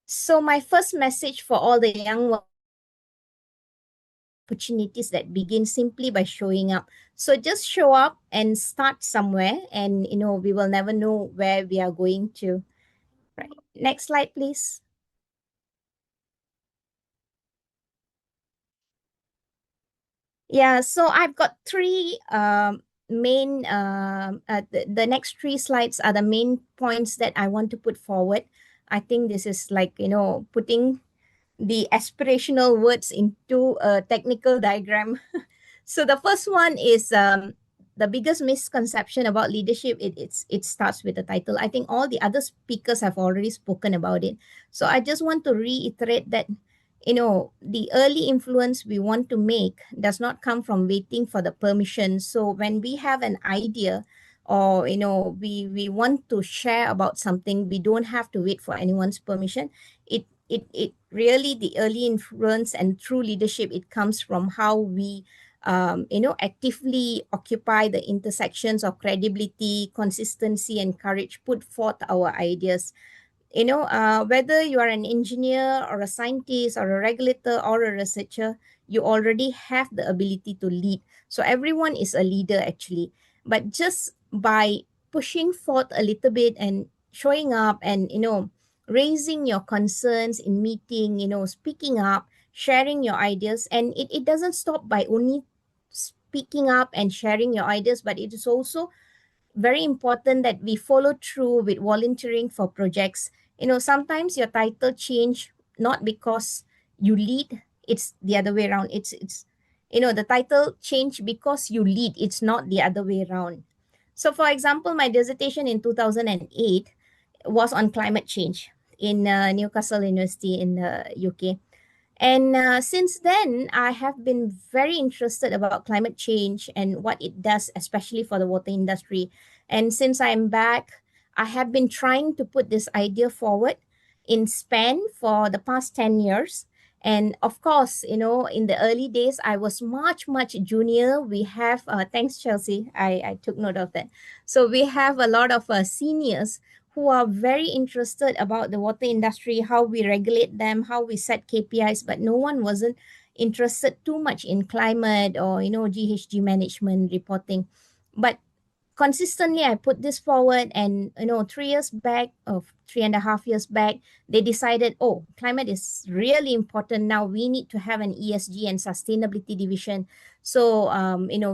So my first message for all the young opportunities that begin simply by showing up. So just show up and start somewhere, and we will never know where we are going to. Right. Next slide, please. Yeah, so I've got three main, the next three slides are the main points that I want to put forward. I think this is like, putting the aspirational words into a technical diagram. So the first one is the biggest misconception about leadership. It starts with the title. I think all the other speakers have already spoken about it. So I just want to reiterate that the early influence we want to make does not come from waiting for the permission. So when we have an idea or we want to share about something, we don't have to wait for anyone's permission. It really, the early influence and true leadership, it comes from how we actively occupy the intersections of credibility, consistency, and courage, put forth our ideas. Whether you are an engineer or a scientist or a regulator or a researcher, you already have the ability to lead. So everyone is a leader actually. But just by pushing forth a little bit and showing up and, raising your concerns in meeting, speaking up, sharing your ideas. And it doesn't stop by only speaking up and sharing your ideas, but it is also very important that we follow through with volunteering for projects. Sometimes your title change not because you lead, it's the other way around. It's the title change because you lead, it's not the other way around. So for example, my dissertation in 2008 was on climate change in Newcastle University in the UK. And since then, I have been very interested about climate change and what it does, especially for the water industry. And since I'm back, I have been trying to put this idea forward in Spain for the past 10 years. And of course, in the early days, I was much, much junior. We have, thanks, Chelsea. I took note of that. So we have a lot of seniors who are very interested about the water industry, how we regulate them, how we set KPIs, but no one wasn't interested too much in climate or, GHG management reporting. But consistently I put this forward, and 3 years back, or 3.5 years back, they decided, oh, climate is really important. Now we need to have an ESG and sustainability division. So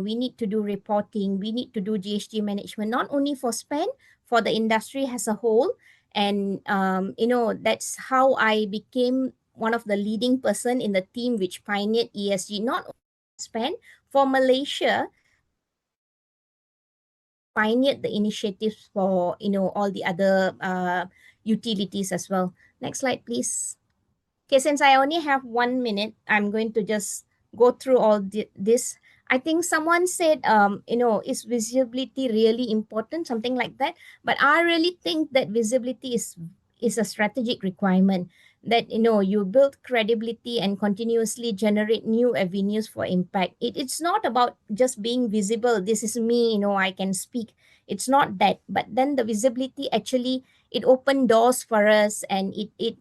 we need to do reporting, we need to do GHG management, not only for Spain, for the industry as a whole. And that's how I became one of the leading person in the team which pioneered ESG, not only in Spain, for Malaysia, pioneered the initiatives for all the other utilities as well. Next slide, please. Okay, since I only have 1 minute, I'm going to just go through all this. I think someone said, is visibility really important? Something like that. But I really think that visibility is a strategic requirement, that you build credibility and continuously generate new avenues for impact. It's not about just being visible. This is me, I can speak. It's not that. But then the visibility actually, it opened doors for us, and it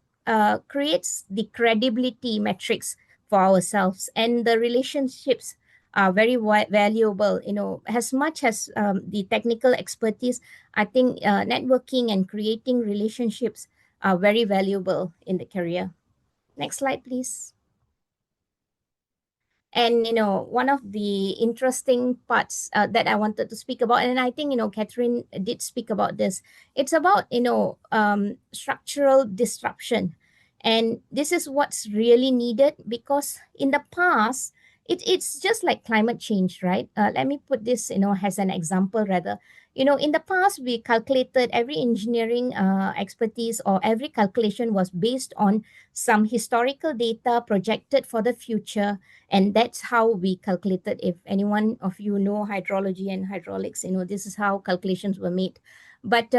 creates the credibility metrics for ourselves, and the relationships are very valuable. As much as the technical expertise, I think networking and creating relationships are very valuable in the career. Next slide, please. And one of the interesting parts that I wanted to speak about, and I think Catherine did speak about this, it's about structural disruption. And this is what's really needed, because in the past, it's just like climate change, right? Let me put this as an example rather. In the past, we calculated every engineering expertise, or every calculation was based on some historical data projected for the future, and that's how we calculated. If anyone of you know hydrology and hydraulics, this is how calculations were made. But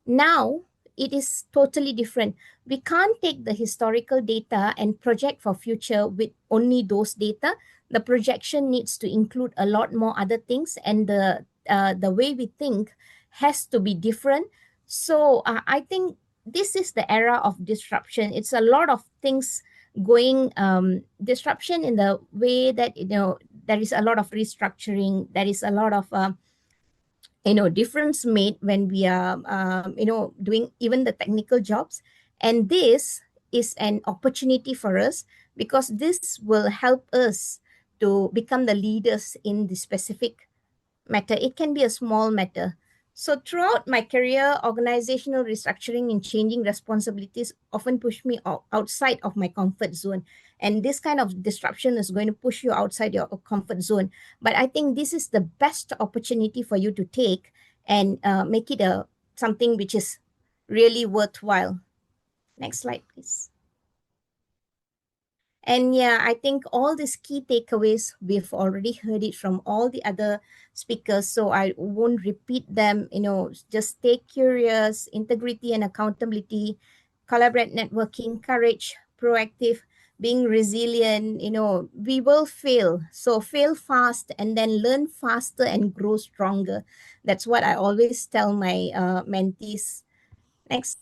now it is totally different. We can't take the historical data and project for future with only those data. The projection needs to include a lot more other things, and the way we think has to be different. So I think this is the era of disruption. It's a lot of things going disruption in the way that there is a lot of restructuring, there is a lot of difference made when we are doing even the technical jobs. And this is an opportunity for us because this will help us to become the leaders in the specific matter. It can be a small matter. So throughout my career, organizational restructuring and changing responsibilities often push me outside of my comfort zone. And this kind of disruption is going to push you outside your comfort zone. But I think this is the best opportunity for you to take and make it something which is really worthwhile. Next slide, please. And yeah, I think all these key takeaways, we've already heard it from all the other speakers, so I won't repeat them. Just stay curious, integrity and accountability, collaborate, networking, courage, proactive, being resilient. We will fail. So fail fast and then learn faster and grow stronger. That's what I always tell my mentees. Next,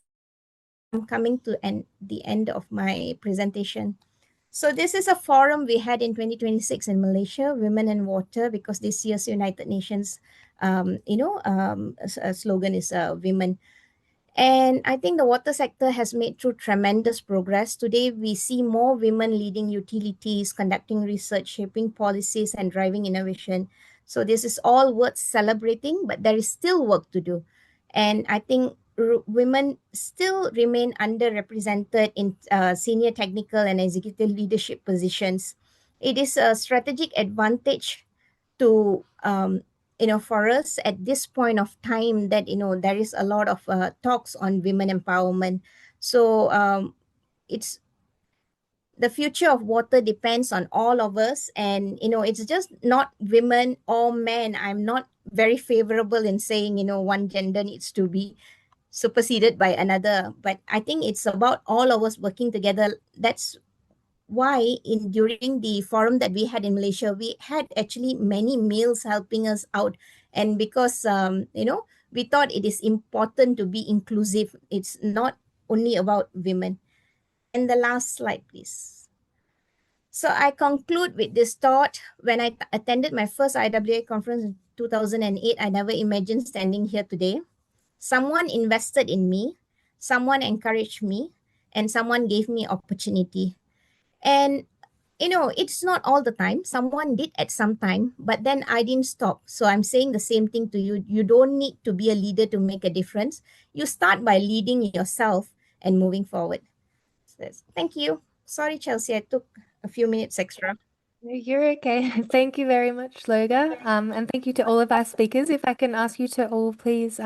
I'm coming to the end of my presentation. So this is a forum we had in 2026 in Malaysia, Women and Water, because this year's United Nations, slogan is women. And I think the water sector has made through tremendous progress. Today, we see more women leading utilities, conducting research, shaping policies, and driving innovation. So this is all worth celebrating, but there is still work to do. And I think women still remain underrepresented in senior technical and executive leadership positions. It is a strategic advantage to for us at this point of time that there is a lot of talks on women empowerment. So it's the future of water depends on all of us, and it's just not women or men. I'm not very favorable in saying one gender needs to be superseded by another, but I think it's about all of us working together. That's why during the forum that we had in Malaysia, we had actually many males helping us out. And because we thought it is important to be inclusive. It's not only about women. And the last slide, please. So I conclude with this thought. When I attended my first IWA conference in 2008, I never imagined standing here today. Someone invested in me, someone encouraged me, and someone gave me opportunity. And it's not all the time. Someone did at some time, but then I didn't stop. So I'm saying the same thing to you. You don't need to be a leader to make a difference. You start by leading yourself and moving forward. So thank you. Sorry, Chelsea, I took a few minutes extra. No, you're okay. Thank you very much, Loga. And thank you to all of our speakers. If I can ask you to all please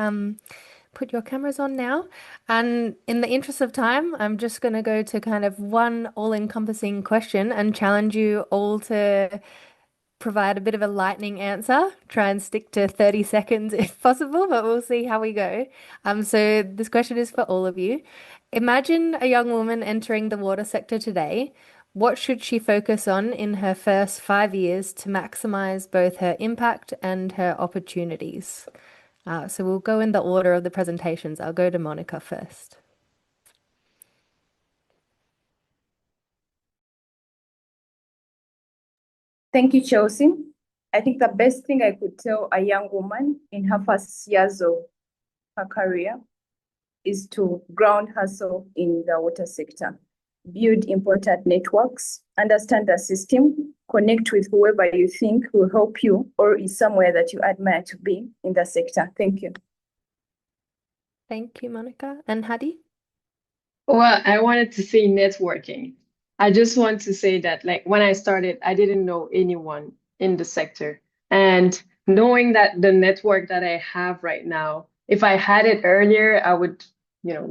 put your cameras on now. And in the interest of time, I'm just going to go to kind of one all-encompassing question and challenge you all to provide a bit of a lightning answer. Try and stick to 30 seconds if possible, but we'll see how we go. So this question is for all of you. Imagine a young woman entering the water sector today. What should she focus on in her first 5 years to maximize both her impact and her opportunities? So we'll go in the order of the presentations. I'll go to Monica first. Thank you, Chelsea. I think the best thing I could tell a young woman in her first years of her career is to ground herself in the water sector, build important networks, understand the system, connect with whoever you think will help you or is somewhere that you admire to be in the sector. Thank you. Thank you, Monica. And Hadi? Well, I wanted to say networking. I just want to say that, like, when I started, I didn't know anyone in the sector. And knowing that the network that I have right now, if I had it earlier, I would,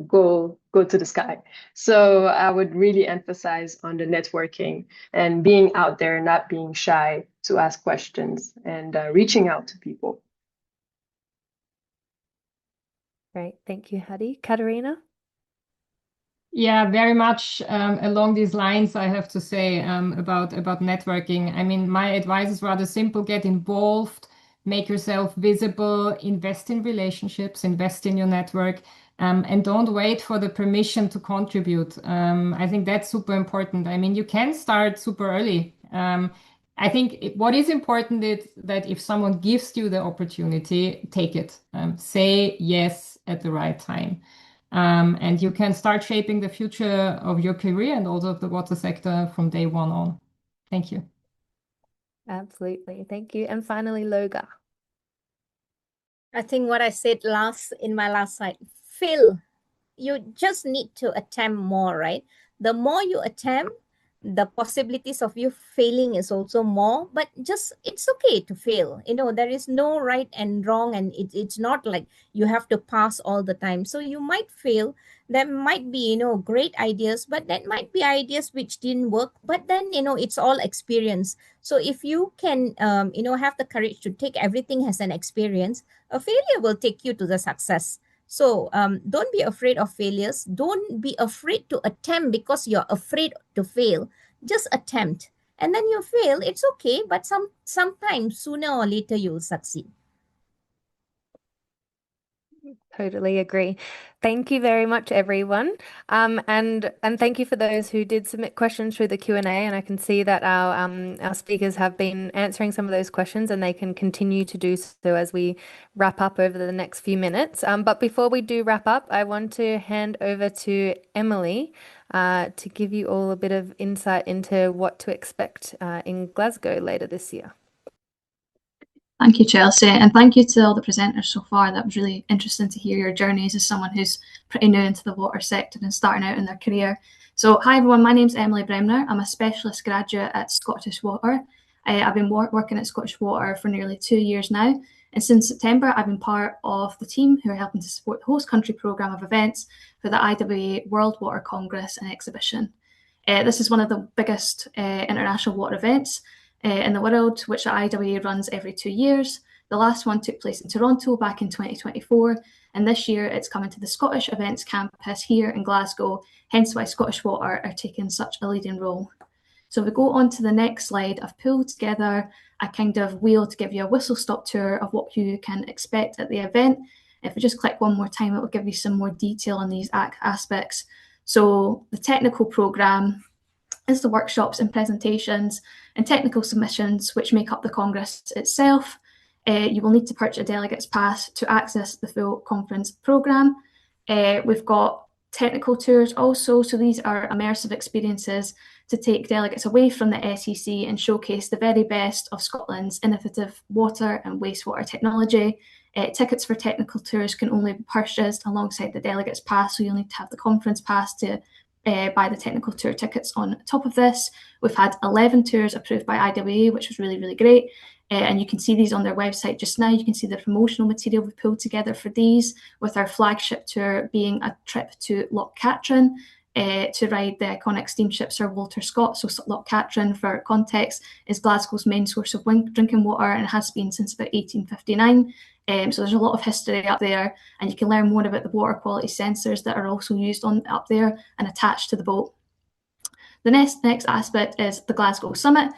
go to the sky. So I would really emphasize on the networking and being out there, not being shy to ask questions and reaching out to people. Great. Thank you, Hadi. Katarina? Yeah, very much along these lines, I have to say about networking. I mean, my advice is rather simple: get involved, make yourself visible, invest in relationships, invest in your network, and don't wait for the permission to contribute. I think that's super important. I mean, you can start super early. I think what is important is that if someone gives you the opportunity, take it. Say yes at the right time. And you can start shaping the future of your career and also of the water sector from day one on. Thank you. Absolutely. Thank you. And finally, Loga. I think what I said in my last slide, fail. You just need to attempt more, right? The more you attempt, the possibilities of you failing is also more, but just it's okay to fail. There is no right and wrong, and it's not like you have to pass all the time. So you might fail. There might be, great ideas, but that might be ideas which didn't work. But then, it's all experience. So if you can, have the courage to take everything as an experience, a failure will take you to the success. So don't be afraid of failures. Don't be afraid to attempt because you're afraid to fail. Just attempt. And then you fail, it's okay, but sometimes sooner or later you will succeed. Totally agree. Thank you very much, everyone. And thank you for those who did submit questions through the Q&A. And I can see that our speakers have been answering some of those questions, and they can continue to do so as we wrap up over the next few minutes. But before we do wrap up, I want to hand over to Emily to give you all a bit of insight into what to expect in Glasgow later this year. Thank you, Chelsea, and thank you to all the presenters so far. That was really interesting to hear your journeys as someone who's pretty new into the water sector and starting out in their career. So, hi everyone, my name's Emily Bremner. I'm a specialist graduate at Scottish Water. I've been working at Scottish Water for nearly 2 years now, and since September I've been part of the team who are helping to support the host country programme of events for the IWA World Water Congress and Exhibition. This is one of the biggest international water events in the world, which the IWA runs every 2 years. The last one took place in Toronto back in 2024, and this year it's coming to the Scottish Events Campus here in Glasgow, hence why Scottish Water are taking such a leading role. So if we go on to the next slide, I've pulled together a kind of wheel to give you a whistle-stop tour of what you can expect at the event. If we just click one more time, it will give you some more detail on these aspects. So the technical programme is the workshops and presentations and technical submissions which make up the Congress itself. You will need to purchase a delegate's pass to access the full conference programme. We've got technical tours also, so these are immersive experiences to take delegates away from the SEC and showcase the very best of Scotland's innovative water and wastewater technology. Tickets for technical tours can only be purchased alongside the delegate's pass, so you'll need to have the conference pass to buy the technical tour tickets on top of this. We've had 11 tours approved by IWA, which was really, really great. And you can see these on their website just now. You can see the promotional material we've pulled together for these, with our flagship tour being a trip to Loch Katrine to ride the iconic steamship Sir Walter Scott. So Loch Katrine, for context, is Glasgow's main source of drinking water and has been since about 1859. So there's a lot of history up there, and you can learn more about the water quality sensors that are also used up there and attached to the boat. The next aspect is the Glasgow Summit.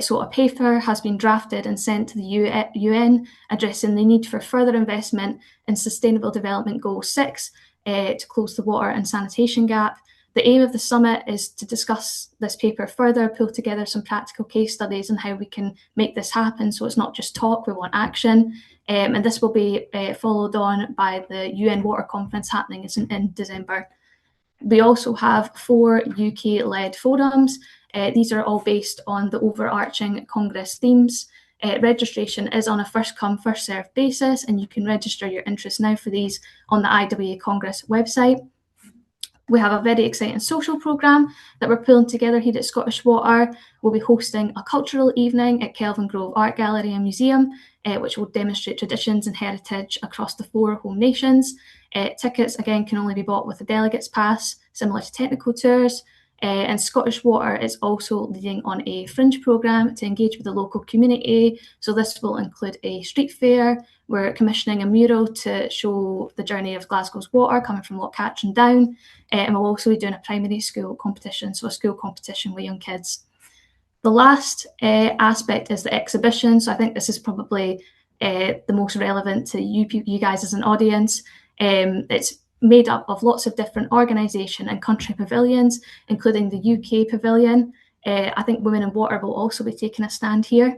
So a paper has been drafted and sent to the UN addressing the need for further investment in Sustainable Development Goal 6 to close the water and sanitation gap. The aim of the summit is to discuss this paper further, pull together some practical case studies on how we can make this happen. So it's not just talk, we want action. And this will be followed on by the UN Water Conference happening in December. We also have 4 UK-led forums. These are all based on the overarching Congress themes. Registration is on a first-come, first-served basis, and you can register your interest now for these on the IWA Congress website. We have a very exciting social programme that we're pulling together here at Scottish Water. We'll be hosting a cultural evening at Kelvin Grove Art Gallery and Museum, which will demonstrate traditions and heritage across the 4 home nations. Tickets, again, can only be bought with a delegate's pass, similar to technical tours. And Scottish Water is also leading on a fringe programme to engage with the local community. So this will include a street fair. We're commissioning a mural to show the journey of Glasgow's water coming from Loch Katrine down. And we'll also be doing a primary school competition, so a school competition with young kids. The last aspect is the exhibition. So I think this is probably the most relevant to you guys as an audience. It's made up of lots of different organisation and country pavilions, including the UK pavilion. I think Women in Water will also be taking a stand here.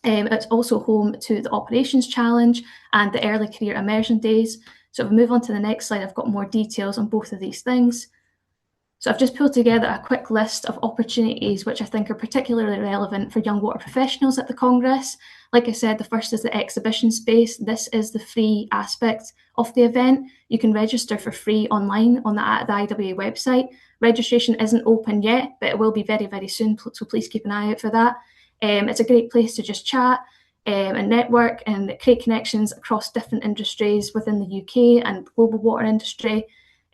It's also home to the Operations Challenge and the Early Career Immersion Days. So if we move on to the next slide, I've got more details on both of these things. So I've just pulled together a quick list of opportunities which I think are particularly relevant for young water professionals at the Congress. Like I said, the first is the exhibition space. This is the free aspect of the event. You can register for free online on the IWA website. Registration isn't open yet, but it will be very, very soon, so please keep an eye out for that. It's a great place to just chat and network and create connections across different industries within the UK and the global water industry.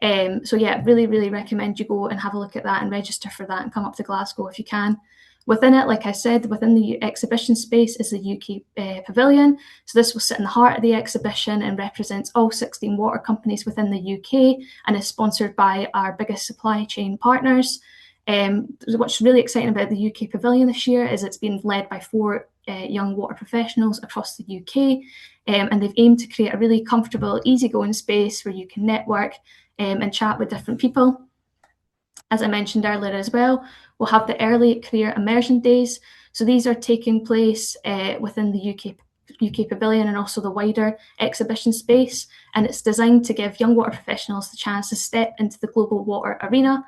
So yeah, really, really recommend you go and have a look at that and register for that and come up to Glasgow if you can. Within it, like I said, within the exhibition space is the UK Pavilion. So this will sit in the heart of the exhibition and represents all 16 water companies within the UK and is sponsored by our biggest supply chain partners. What's really exciting about the UK Pavilion this year is it's been led by 4 young water professionals across the UK, and they've aimed to create a really comfortable, easygoing space where you can network and chat with different people. As I mentioned earlier as well, we'll have the Early Career Immersion Days. So these are taking place within the UK Pavilion and also the wider exhibition space. And it's designed to give young water professionals the chance to step into the global water arena.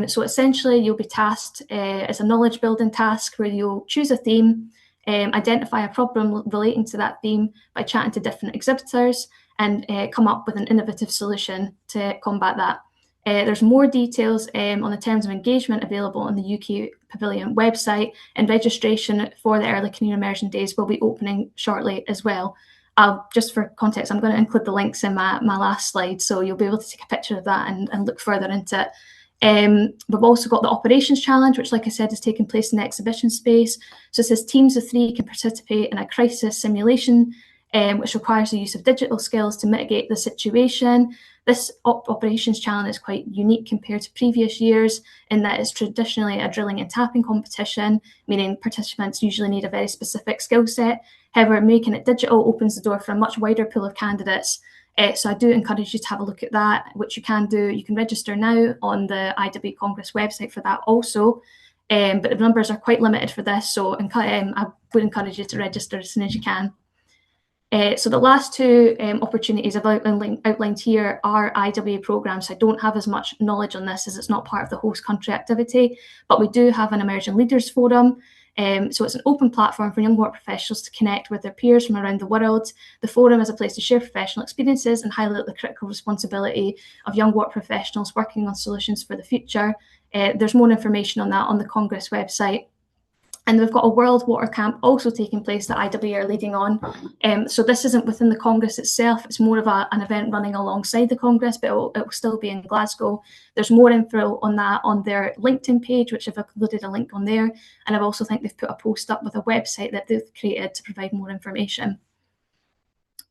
So essentially, you'll be tasked as a knowledge building task where you'll choose a theme, identify a problem relating to that theme by chatting to different exhibitors, and come up with an innovative solution to combat that. There's more details on the terms of engagement available on the UK Pavilion website, and registration for the Early Career Immersion Days will be opening shortly as well. Just for context, I'm going to include the links in my last slide, so you'll be able to take a picture of that and look further into it. We've also got the Operations Challenge, which, like I said, is taking place in the exhibition space. So it says teams of 3 can participate in a crisis simulation, which requires the use of digital skills to mitigate the situation. This Operations Challenge is quite unique compared to previous years in that it's traditionally a drilling and tapping competition, meaning participants usually need a very specific skill set. However, making it digital opens the door for a much wider pool of candidates. So I do encourage you to have a look at that, which you can do. You can register now on the IWA Congress website for that also. But the numbers are quite limited for this, so I would encourage you to register as soon as you can. So the last 2 opportunities I've outlined here are IWA programs. I don't have as much knowledge on this as it's not part of the host country activity, but we do have an Emerging Leaders Forum. So it's an open platform for young water professionals to connect with their peers from around the world. The forum is a place to share professional experiences and highlight the critical responsibility of young water professionals working on solutions for the future. There's more information on that on the Congress website. And we've got a World Water Camp also taking place that IWA are leading on. So this isn't within the Congress itself. It's more of an event running alongside the Congress, but it will still be in Glasgow. There's more info on that on their LinkedIn page, which I've included a link on there. And I also think they've put a post up with a website that they've created to provide more information.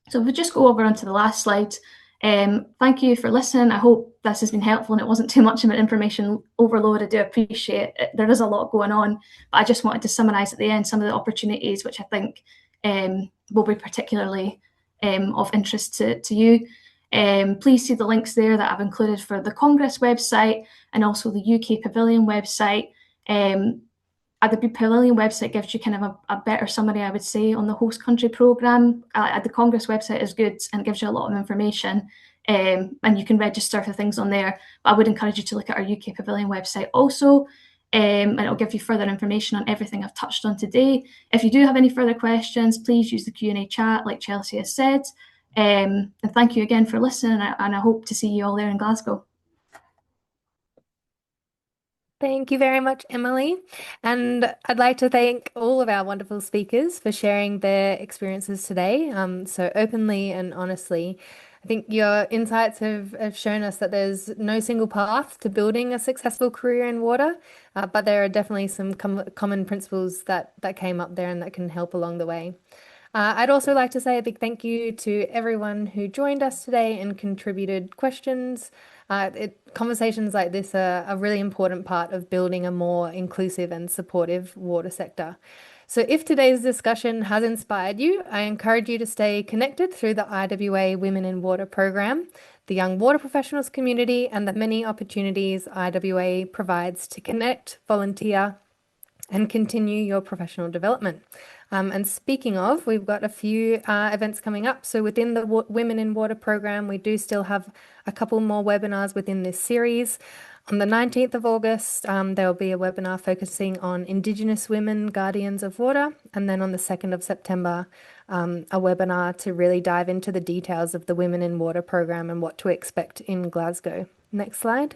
So if we just go over onto the last slide. Thank you for listening. I hope this has been helpful and it wasn't too much of an information overload. I do appreciate it. There is a lot going on, but I just wanted to summarise at the end some of the opportunities which I think will be particularly of interest to you. Please see the links there that I've included for the Congress website and also the UK Pavilion website. The Pavilion website gives you kind of a better summary, I would say, on the host country programme. The Congress website is good and gives you a lot of information, and you can register for things on there. But I would encourage you to look at our UK Pavilion website also, and it'll give you further information on everything I've touched on today. If you do have any further questions, please use the Q&A chat like Chelsea has said. And thank you again for listening, and I hope to see you all there in Glasgow. Thank you very much, Emily. And I'd like to thank all of our wonderful speakers for sharing their experiences today, so openly and honestly. I think your insights have shown us that there's no single path to building a successful career in water, but there are definitely some common principles that came up there and that can help along the way. I'd also like to say a big thank you to everyone who joined us today and contributed questions. Conversations like this are a really important part of building a more inclusive and supportive water sector. So if today's discussion has inspired you, I encourage you to stay connected through the IWA Women in Water program, the young water professionals community, and the many opportunities IWA provides to connect, volunteer, and continue your professional development. And speaking of, we've got a few events coming up. So within the Women in Water program, we do still have a couple more webinars within this series. On the 19th of August, there will be a webinar focusing on Indigenous women guardians of water. And then on the 2nd of September, a webinar to really dive into the details of the Women in Water program and what to expect in Glasgow. Next slide.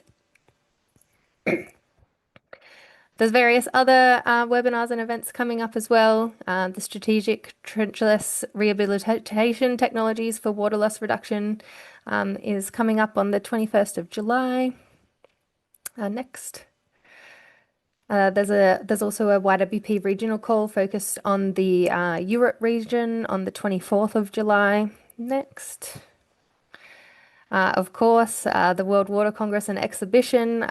There's various other webinars and events coming up as well. The Strategic Trenchless Rehabilitation Technologies for Water Loss Reduction is coming up on the 21st of July. Next. There's also a YWP regional call focused on the Europe region on the 24th of July. Next. Of course, the World Water Congress and Exhibition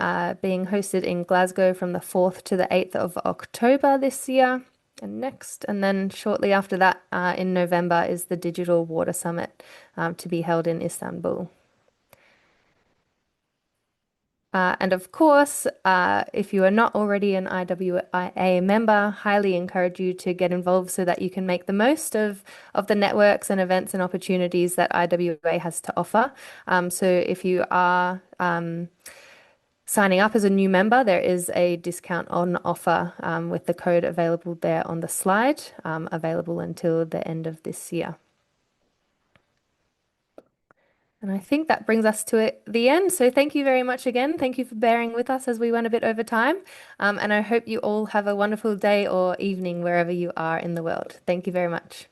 being hosted in Glasgow from the 4th to the 8th of October this year. And next, and then shortly after that, in November, is the Digital Water Summit to be held in Istanbul. And of course, if you are not already an IWA member, highly encourage you to get involved so that you can make the most of the networks and events and opportunities that IWA has to offer. So if you are signing up as a new member, there is a discount on offer with the code available there on the slide, available until the end of this year. And I think that brings us to the end. So thank you very much again. Thank you for bearing with us as we went a bit over time. And I hope you all have a wonderful day or evening wherever you are in the world. Thank you very much.